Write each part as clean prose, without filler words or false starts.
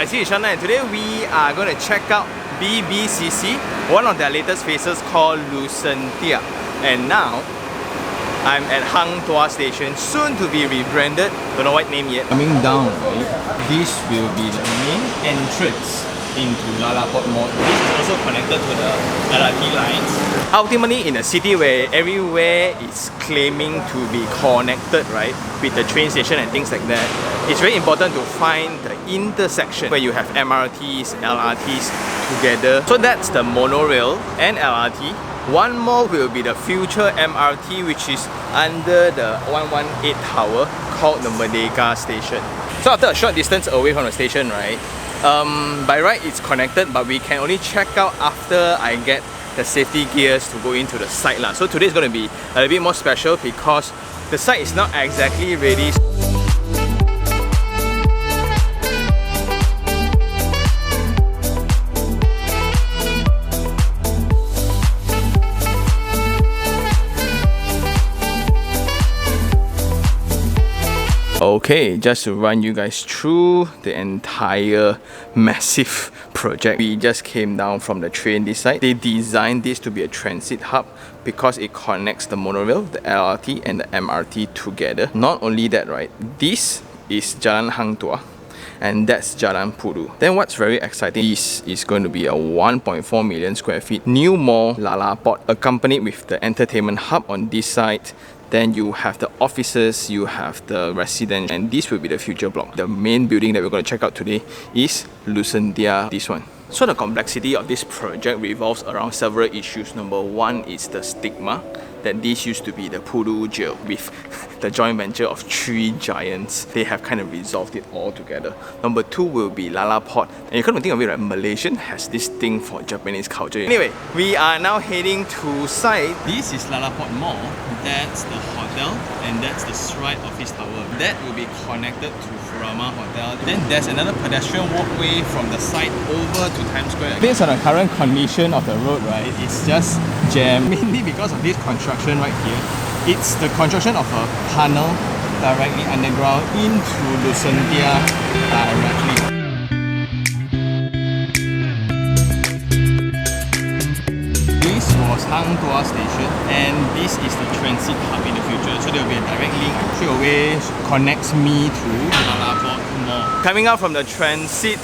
guys, this is Jalan and today we are going to check out Bbcc, one of their latest phases called Lucentia. And now, I'm at Tuah station, soon to be rebranded, don't know what name yet. Coming down, right, this will be the main entrance into Lalaport Mall. This is also connected to the LRT lines. Ultimately, in a city where everywhere is claiming to be connected, right, with the train station and things like that, it's very important to find the intersection where you have MRTs, LRTs together. So that's the monorail and LRT. One more will be the future MRT, which is under the 118 tower called the Merdeka station. So after a short distance away from the station, right, by right it's connected, but we can only check out after I get the safety gears to go into the site lah. So today is going to be a little bit more special because the site is not exactly ready. Okay, just to run you guys through the entire massive project. We just came down from the train this side. They designed this to be a transit hub because it connects the monorail, the LRT and the MRT together. Not only that, right, this is Jalan Tuah and that's Jalan Pudu. Then what's very exciting is going to be a 1.4 million square feet new mall Lalaport, accompanied with the entertainment hub on this side. Then you have the offices, you have the residential, and this will be the future block. The main building that we're going to check out today is Lucentia, this one. So the complexity of this project revolves around several issues. Number one is the stigma that this used to be the Pudu jail with the joint venture of 3 giants. They have kind of resolved it all together. Number two will be Lalaport. And you can't think of it, right? Malaysian has this thing for Japanese culture. Anyway, we are now heading to site. This is Lalaport Mall. That's the hotel and that's the Stride office tower. That will be connected to Furama Hotel. Then there's another pedestrian walkway from the site over to Times Square. Based on the current condition of the road, right, it's just jammed. Mainly because of this construction right here. It's the construction of a tunnel directly underground into Lucentia directly. This was Tuah station and this is the transit hub in the future. So there will be a direct link straight away connects me to Lalaport Mall. Coming out from the transit,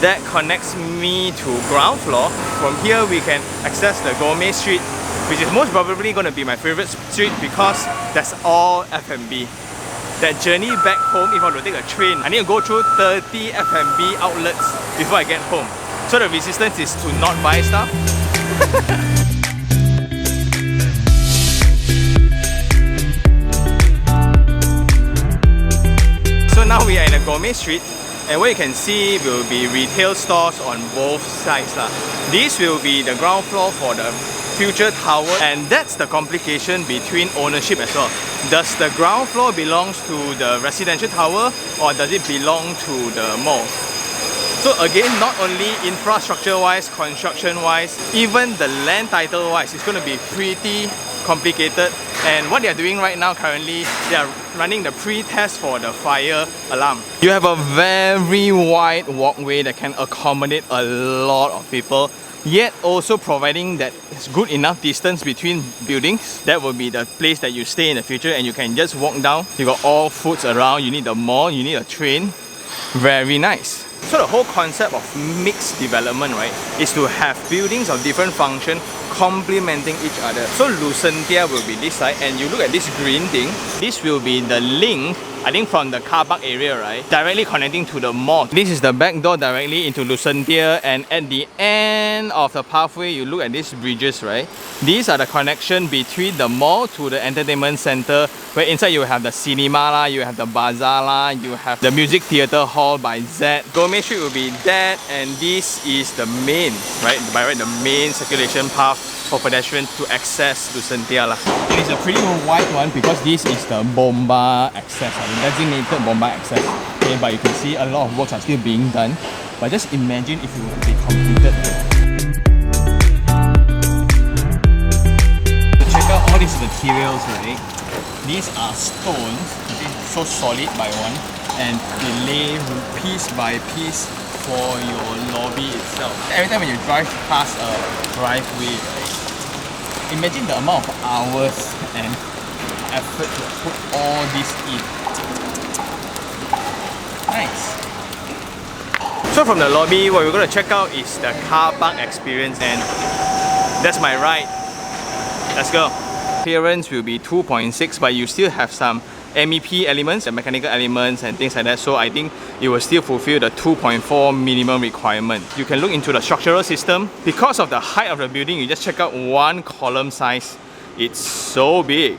that connects me to ground floor. From here we can access the Gourmet Street, which is most probably going to be my favorite street because that's all F&B. That journey back home, if I want to take a train, I need to go through 30 F&B outlets before I get home. So the resistance is to not buy stuff. So now we are in a Gourmet Street, and what you can see will be retail stores on both sides. This will be the ground floor for the future tower, and that's the complication between ownership as well. Does the ground floor belongs to the residential tower or does it belong to the mall? So again, not only infrastructure wise, construction wise, even the land title wise, it's going to be pretty complicated. And what they are doing right now currently, they are running the pre-test for the fire alarm. You have a very wide walkway that can accommodate a lot of people, yet also providing that it's good enough distance between buildings. That will be the place that you stay in the future and you can just walk down. You got all foods around, you need the mall, you need a train. Very nice. So the whole concept of mixed development, right, is to have buildings of different function complementing each other. So Lucentia will be this side, and you look at this green thing, this will be the link, I think from the car park area, right, directly connecting to the mall. This is the back door directly into Lucentia, and at the end of the pathway, you look at these bridges, right? These are the connection between the mall to the entertainment center, where inside you have the cinema lah, you have the bazaar lah, you have the music theatre hall by Z. Gourmet Street will be that, and this is the main, right, by right, the main circulation path for pedestrians to access Lucentia lah. It's a pretty wide one because this is the bomba access, the designated bomba access. Okay, but you can see a lot of works are still being done. But just imagine if it would be completed here. To check out all these materials, right? These are stones, okay, so solid by one, and they lay piece by piece for your lobby itself. Every time when you drive past a driveway, right, imagine the amount of hours and effort to put all this in. Nice. So from the lobby, what we're going to check out is the car park experience, and that's my right. Let's go. Clearance will be 2.6, but you still have some MEP elements and mechanical elements and things like that, so I think it will still fulfill the 2.4 minimum requirement. You can look into the structural system. Because of the height of the building, you just check out one column size. It's so big.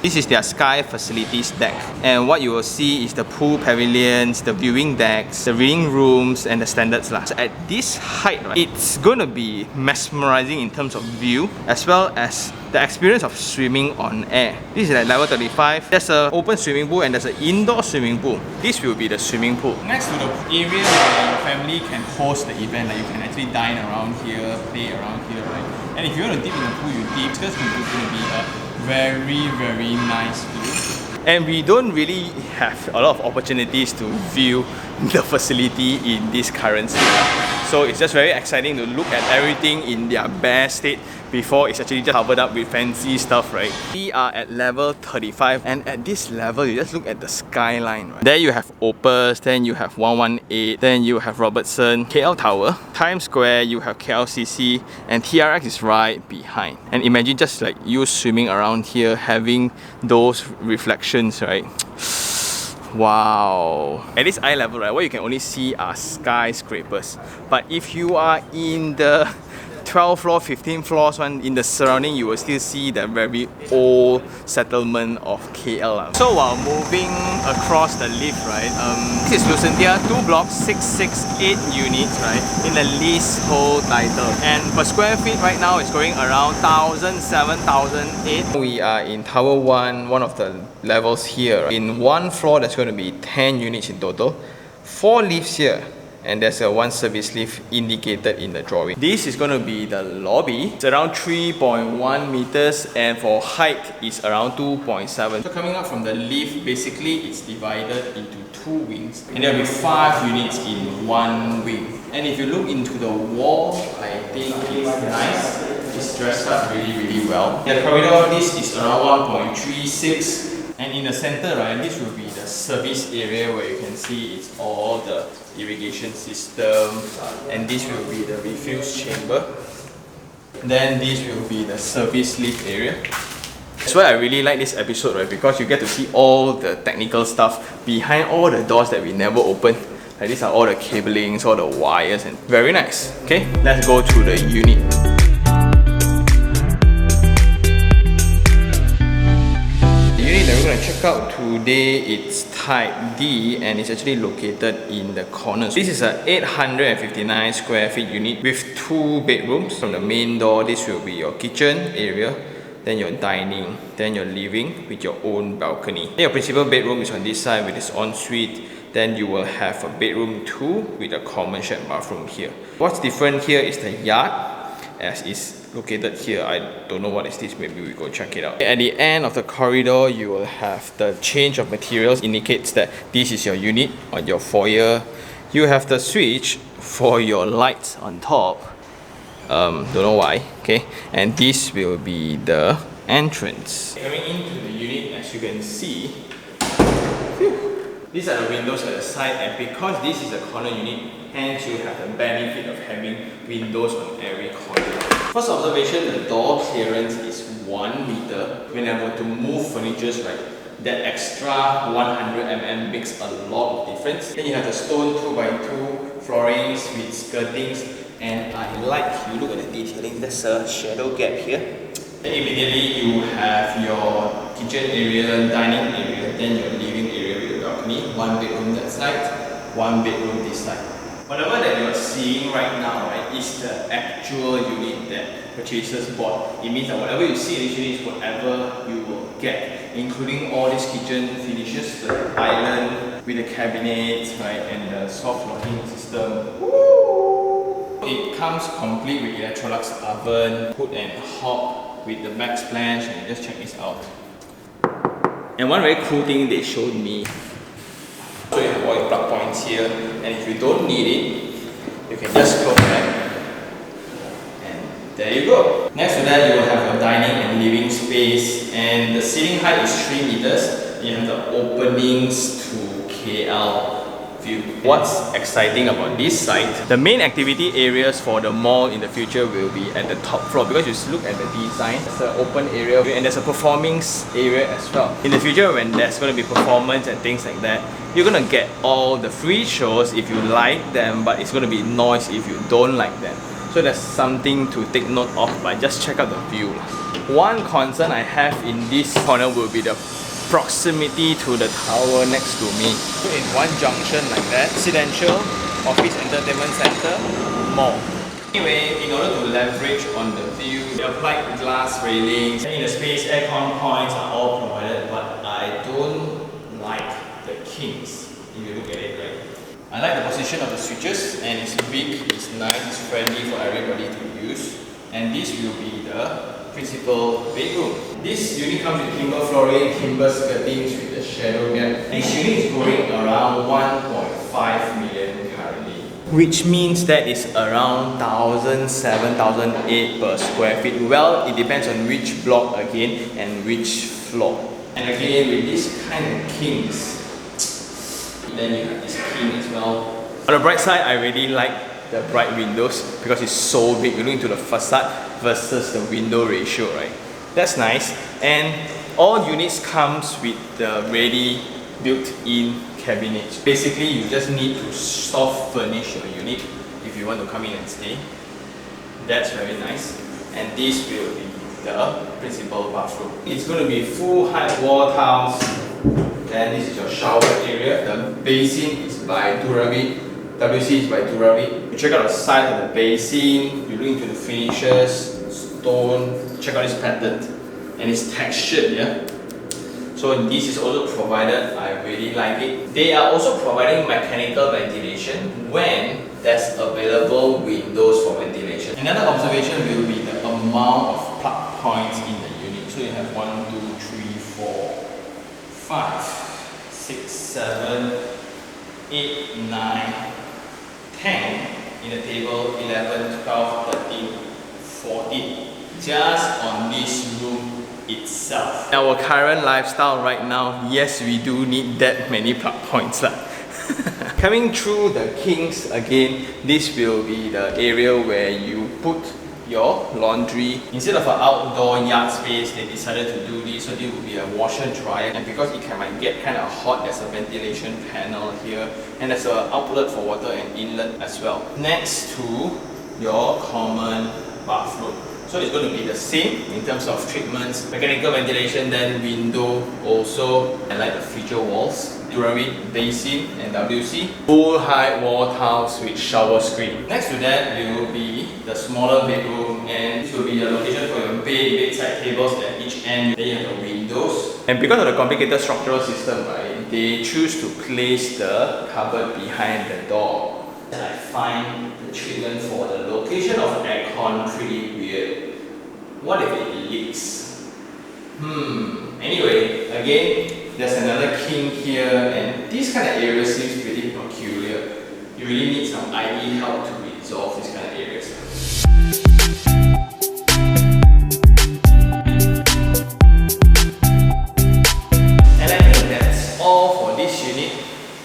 This is their Sky Facilities deck, and what you will see is the pool pavilions, the viewing decks, the reading rooms, and the standards. So at this height, right, it's gonna be mesmerizing in terms of view, as well as the experience of swimming on air. This is at level 35. There's an open swimming pool and there's an indoor swimming pool. This will be the swimming pool. Next to the area where your family can host the event, like you can actually dine around here, play around here, right? And if you want to dip in the pool, you dip. It's going to be a very nice view. And we don't really have a lot of opportunities to view the facility in this current state. So it's just very exciting to look at everything in their bare state before it's actually just covered up with fancy stuff, right? We are at level 35, and at this level, you just look at the skyline, right? There you have Opus, then you have 118, then you have Robertson, KL Tower, Times Square, you have KLCC, and TRX is right behind. And imagine just like you swimming around here, having those reflections, right? Wow. At this eye level, right, what you can only see are skyscrapers. But if you are in the 12th floor, 15th floors one, in the surrounding, you will still see the very old settlement of KL. So while moving across the lift, right, this is Lucentia, 2 blocks, 668 units, right, in the leasehold title. And per square feet right now is going around 1,007, 1,008. We are in Tower 1, one of the levels here. Right? In one floor, there's going to be 10 units in total, 4 lifts here, and there's a 1 service lift indicated in the drawing. This is going to be the lobby. It's around 3.1 meters, and for height is around 2.7. So coming up from the lift, basically it's divided into 2 wings, and there will be 5 units in 1 wing. And if you look into the wall, I think it's nice. It's dressed up really well. The corridor, this is around 1.36. And in the center, right, this will be the service area where you can see it's all the irrigation system, and this will be the refuse chamber. Then this will be the service lift area. That's why I really like this episode, right, because you get to see all the technical stuff behind all the doors that we never opened. Like these are all the cablings, all the wires, and very nice. Okay, let's go to the unit. That we're going to check out today, it's type D, and it's actually located in the corner. This is an 859 square feet unit with 2 bedrooms. From the main door, this will be your kitchen area, then your dining, then your living with your own balcony. Then your principal bedroom is on this side with its ensuite. Then you will have a bedroom 2 with a common shared bathroom here. What's different here is the yard, as is located here. I don't know what is this, maybe we go check it out. At the end of the corridor, you will have the change of materials, indicates that this is your unit on your foyer. You have the switch for your lights on top. Don't know why, okay? And this will be the entrance. Coming into the unit, as you can see, these are the windows at the side, and because this is a corner unit, hence you have the benefit of having windows on every corner. First observation, the door clearance is 1 meter. When I were to move furniture, right, that extra 100 mm makes a lot of difference. Then you have the stone 2x2 floorings with skirtings, and I like, you look at the detailing, there's a shadow gap here. Then immediately you have your kitchen area, dining area, then your living area with the balcony. 1 bedroom that side, 1 bedroom this side. Whatever that you're seeing right now, right, is the actual unit that purchasers bought. It means that whatever you see initially is whatever you will get, including all these kitchen finishes, the island with the cabinets, right, and the soft locking system. Woo! It comes complete with Electrolux oven, hood and hob with the backsplash, and just check this out. And one very cool thing they showed me. So you have all your plug points here, and if you don't need it, You can just close that. And there you go. Next to that, you will have your dining and living space. And the ceiling height is 3 meters. You have the openings to KL view. What's exciting about this site, the main activity areas for the mall in the future will be at the top floor, because you look at the design, it's an open area and there's a performing area as well. In the future, when there's going to be performance and things like that, you're going to get all the free shows if you like them, but it's going to be noise if you don't like them. So that's something to take note of, but just check out the view. One concern I have in this corner will be the proximity to the tower next to me. So in one junction like that, residential, office, entertainment center, mall. Anyway, in order to leverage on the view, they applied glass railings. In the space, aircon points are all provided, but I don't like the kings. If you look at it, right? I like the position of the switches, and it's big, it's nice, it's friendly for everybody to use. And this will be the principal bedroom. This unit comes with timber flooring, timber skirtings with the shadow gap. This unit is going around 1.5 million currently, which means that is around 1,007, 1,008 per square feet. Well, it depends on which block again and which floor. And again, with this kind of kings, then you have this king as well. On the bright side, I really like the bright windows because it's so big. You look into the facade versus the window ratio, right? That's nice. And all units comes with the ready built-in cabinets. Basically, you just need to soft furnish your unit if you want to come in and stay. That's very nice. And this will be the principal bathroom. It's going to be full height wall tiles. Then this is your shower area. The basin is by Tuah. WC is by Tuah. You check out the size of the basin, you look into the finishes, stone, check out this pattern. And it's textured, yeah? So this is also provided, I really like it. They are also providing mechanical ventilation when there's available windows for ventilation. Another observation will be the amount of plug points in the unit. So you have 1, 2, 3, 4, 5, 6, 7, 8, 9, 10 in the table, 11, 12, 13, 14. Just on this room itself. Our current lifestyle right now, yes, we do need that many plug points. Coming through the kings again, this will be the area where you put your laundry. Instead of an outdoor yard space, they decided to do this, so this will be a washer and dryer. And because it might get kind of hot, there's a ventilation panel here, and there's an outlet for water and inlet as well. Next to your common bathroom. So it's going to be the same in terms of treatments, mechanical ventilation, then window also. I like the feature walls, Tuah basin and WC. Full height wall tiles with shower screen. Next to that will be the smaller bedroom, and this will be the location for your bedside tables at each end. Then you have the windows. And because of the complicated structural system, right, they choose to place the cupboard behind the door. And I find the treatment for the location of the aircon pretty weird. What if it leaks? Anyway, again, there's another king here, and this kind of area seems pretty peculiar. You really need some IE help to resolve these kind of areas. And I think that's all for this unit.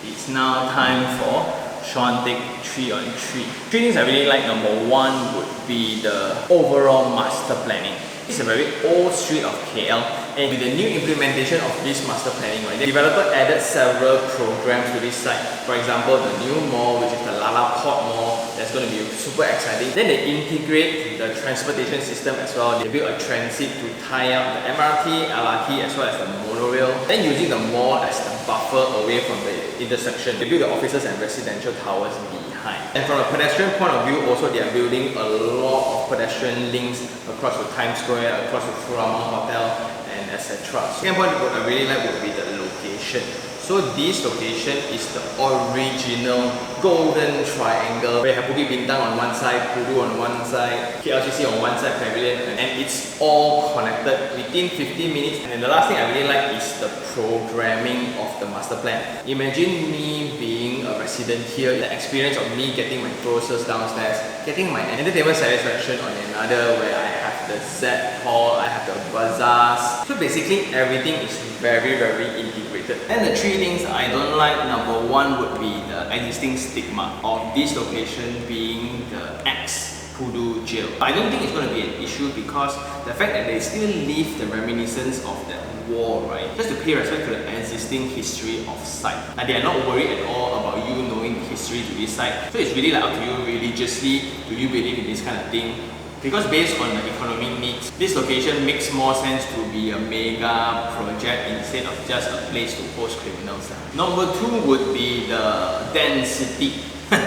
It's now time for Sean take 3 on 3. 3 things I really like. Number 1 would be the overall master planning. It's a very old street of KL, and with the new implementation of this master planning, right, the developer added several programs to this site. For example, the new mall, which is the Lalaport Mall, that's going to be super exciting. Then they integrate the transportation system as well. They build a transit to tie up the MRT, LRT, as well as the Monorail. Then using the mall as the buffer away from the intersection, they build the offices and residential towers behind. And from a pedestrian point of view, also they are building a lot of pedestrian links across to Times Square, across to Furama Hotel, and as etc. Second point what I really like would be the location. So this location is the original golden triangle where you have Bukit Bintang on one side, Pudu on one side, KLCC on one side, Pavilion, and it's all connected within 15 minutes. And then the last thing I really like is the programming of the master plan. Imagine me being a resident here, the experience of me getting my groceries downstairs, getting my entertainment satisfaction on another where I have the Z hall, I have the bazaars. So basically everything is very integrated. And the three things I don't like, number one would be the existing stigma of this location being the ex-Pudu jail. I don't think it's going to be an issue because the fact that they still leave the reminiscence of that war, right? Just to pay respect to the existing history of site. And they are not worried at all about you knowing the history to this site. So it's really like up to you religiously, do you believe in this kind of thing? Because based on the economic needs, this location makes more sense to be a mega project instead of just a place to host criminals. Number two would be the density. We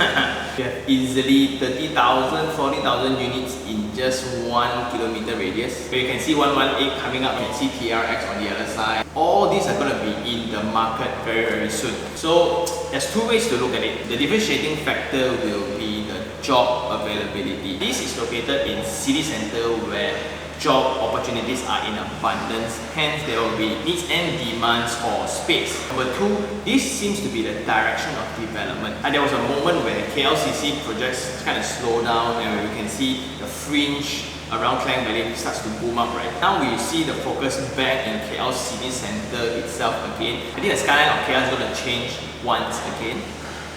have easily 30,000, 40,000 units in just 1 kilometer radius. So you can see 118 coming up, you can see TRX on the other side. All these are going to be in the market very soon. So there's two ways to look at it. The differentiating factor will be the job availability. This is located in city center where job opportunities are in abundance, hence there will be needs and demands for space. Number two, this seems to be the direction of development. And there was a moment where KLCC projects kind of slow down and where you can see the fringe around Klang Valley starts to boom up, right? Now we see the focus back in KL City Center itself again. I think the skyline of KL is going to change once again.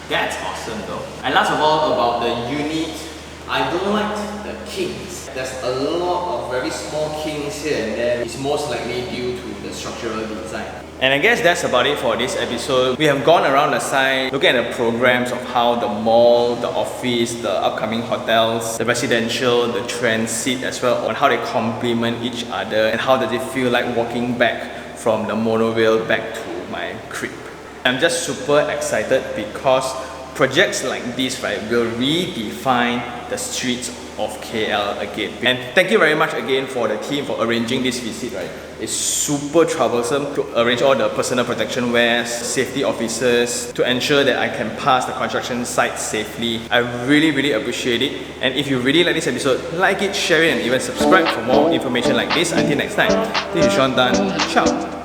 That's awesome though. And last of all, about the unit, I don't like the kings. There's a lot of very small kings here and there. It's most likely due to the structural design. And I guess that's about it for this episode. We have gone around the site, looking at the programs of how the mall, the office, the upcoming hotels, the residential, the transit as well, on how they complement each other and how does it feel like walking back from the monorail back to my crib. I'm just super excited because projects like this, right, will redefine the streets of KL again. And thank you very much again for the team for arranging this visit, right. It's super troublesome to arrange all the personal protection wears, safety officers, to ensure that I can pass the construction site safely. I really appreciate it. And if you really like this episode, like it, share it, and even subscribe for more information like this. Until next time, this is Sean Tan. Ciao.